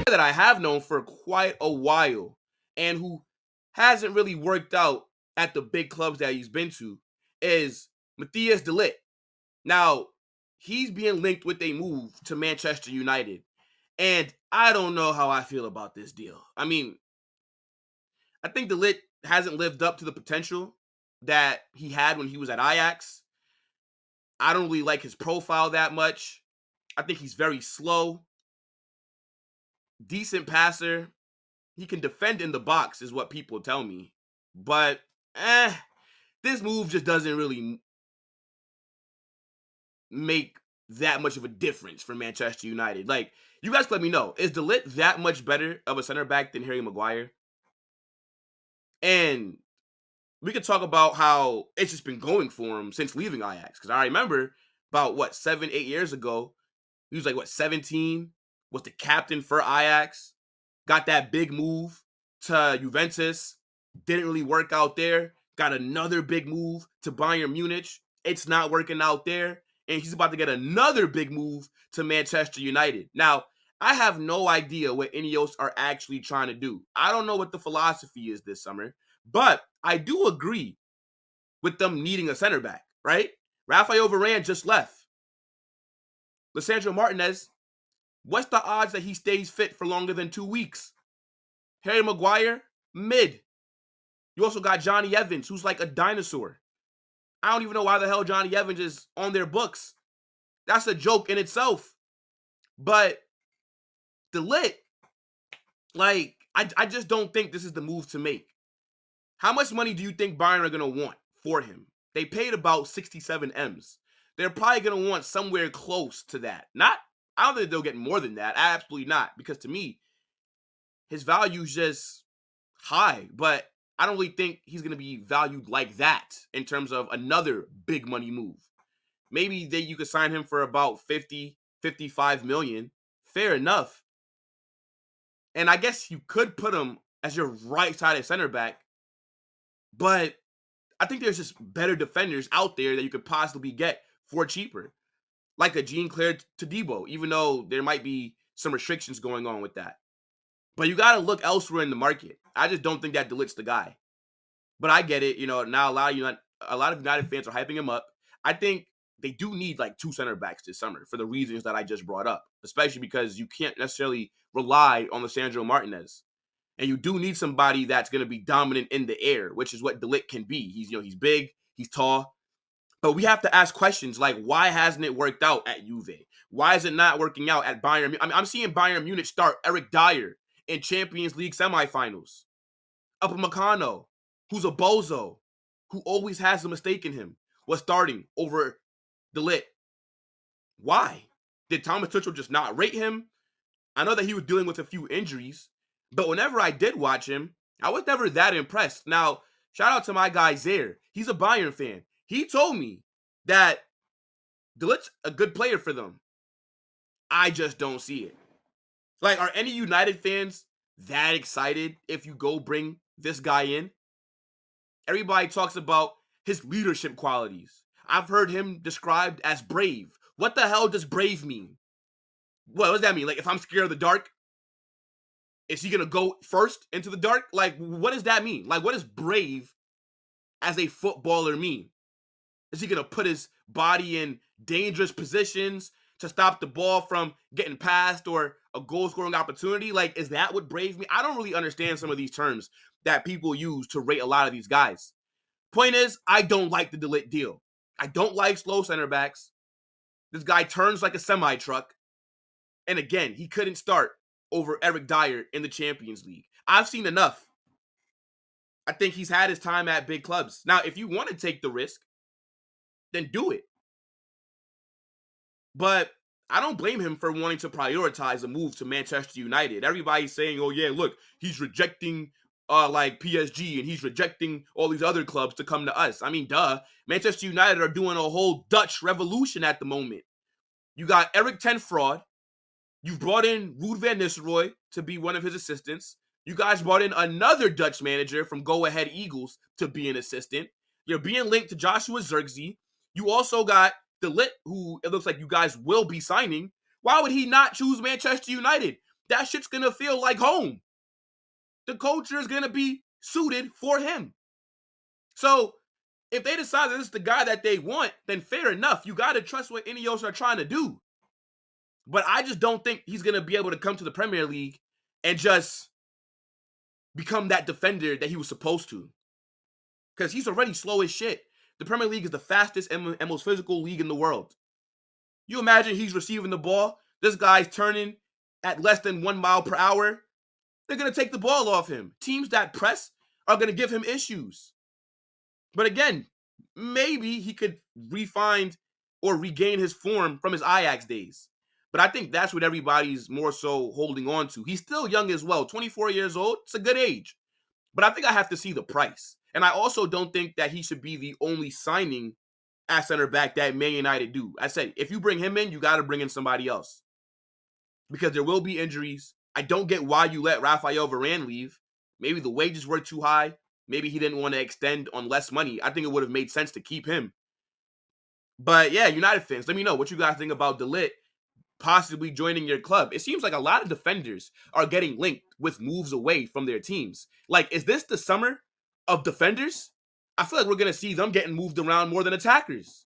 That I have known for quite a while and who hasn't really worked out at the big clubs that he's been to is Matthijs de Ligt. Now, he's being linked with a move to Manchester United, and I don't know how I feel about this deal. I mean, I think de Ligt hasn't lived up to the potential that he had when he was at Ajax. I don't really like his profile that much. I think he's very slow. Decent passer. He can defend in the box is what people tell me. But, this move just doesn't really make that much of a difference for Manchester United. Like, you guys let me know, is de Ligt that much better of a center back than Harry Maguire? And we could talk about how it's just been going for him since leaving Ajax. Because I remember about, 7, 8 years ago, he was like, 17, was the captain for Ajax, got that big move to Juventus, didn't really work out there, got another big move to Bayern Munich, it's not working out there, and he's about to get another big move to Manchester United. Now, I have no idea what Ineos are actually trying to do. I don't know what the philosophy is this summer, but I do agree with them needing a center back, right? Rafael Varane just left. Lisandro Martinez, what's the odds that he stays fit for longer than 2 weeks? Harry Maguire, mid. You also got Johnny Evans, who's like a dinosaur. I don't even know why the hell Johnny Evans is on their books. That's a joke in itself. But de Ligt, like, I just don't think this is the move to make. How much money do you think Bayern are going to want for him? They paid about 67 M's. They're probably going to want somewhere close to that. I don't think they'll get more than that. Absolutely not. Because to me, his value is just high. But I don't really think he's going to be valued like that in terms of another big money move. Maybe you could sign him for about 50, 55 million. Fair enough. And I guess you could put him as your right-sided center back. But I think there's just better defenders out there that you could possibly get for cheaper. Like a Jean-Claire Todibo, even though there might be some restrictions going on with that. But you got to look elsewhere in the market. I just don't think that de Ligt's the guy. But I get it. Now a lot of United fans are hyping him up. I think they do need like 2 center backs this summer for the reasons that I just brought up, especially because you can't necessarily rely on Lisandro Martinez. And you do need somebody that's going to be dominant in the air, which is what de Ligt can be. He's big, he's tall. But we have to ask questions like, why hasn't it worked out at Juve? Why is it not working out at Bayern? I mean, I'm seeing Bayern Munich start Eric Dyer in Champions League semifinals. Upamecano, who's a bozo, who always has a mistake in him, was starting over de Ligt. Why? Did Thomas Tuchel just not rate him? I know that he was dealing with a few injuries, but whenever I did watch him, I was never that impressed. Now, shout out to my guy Zaire. He's a Bayern fan. He told me that de Ligt's a good player for them. I just don't see it. Like, are any United fans that excited if you go bring this guy in? Everybody talks about his leadership qualities. I've heard him described as brave. What the hell does brave mean? What does that mean? Like, if I'm scared of the dark, is he going to go first into the dark? Like, what does that mean? Like, what does brave as a footballer mean? Is he going to put his body in dangerous positions to stop the ball from getting past or a goal-scoring opportunity? Like, is that what brave means? I don't really understand some of these terms that people use to rate a lot of these guys. Point is, I don't like the de Ligt deal. I don't like slow center backs. This guy turns like a semi-truck. And again, he couldn't start over Eric Dyer in the Champions League. I've seen enough. I think he's had his time at big clubs. Now, if you want to take the risk, then do it. But I don't blame him for wanting to prioritize a move to Manchester United. Everybody's saying, oh yeah, look, he's rejecting like PSG and he's rejecting all these other clubs to come to us. I mean, duh. Manchester United are doing a whole Dutch revolution at the moment. You got Erik ten Fraud. You've brought in Ruud van Nistelrooy to be one of his assistants. You guys brought in another Dutch manager from Go Ahead Eagles to be an assistant. You're being linked to Joshua Zirkzee. You also got De Ligt, who it looks like you guys will be signing, why would he not choose Manchester United? That shit's going to feel like home. The culture is going to be suited for him. So if they decide that this is the guy that they want, then fair enough. You got to trust what Ineos are trying to do. But I just don't think he's going to be able to come to the Premier League and just become that defender that he was supposed to. Because he's already slow as shit. The Premier League is the fastest and most physical league in the world. You imagine he's receiving the ball, this guy's turning at less than 1 mile per hour. They're going to take the ball off him. Teams that press are going to give him issues. But again, maybe he could refine or regain his form from his Ajax days. But I think that's what everybody's more so holding on to. He's still young as well, 24 years old. It's a good age. But I think I have to see the price. And I also don't think that he should be the only signing at center back that Man United do. I said, if you bring him in, you got to bring in somebody else. Because there will be injuries. I don't get why you let Rafael Varane leave. Maybe the wages were too high. Maybe he didn't want to extend on less money. I think it would have made sense to keep him. But yeah, United fans, let me know what you guys think about De Ligt possibly joining your club. It seems like a lot of defenders are getting linked with moves away from their teams. Like, is this the summer of defenders? I feel like we're going to see them getting moved around more than attackers.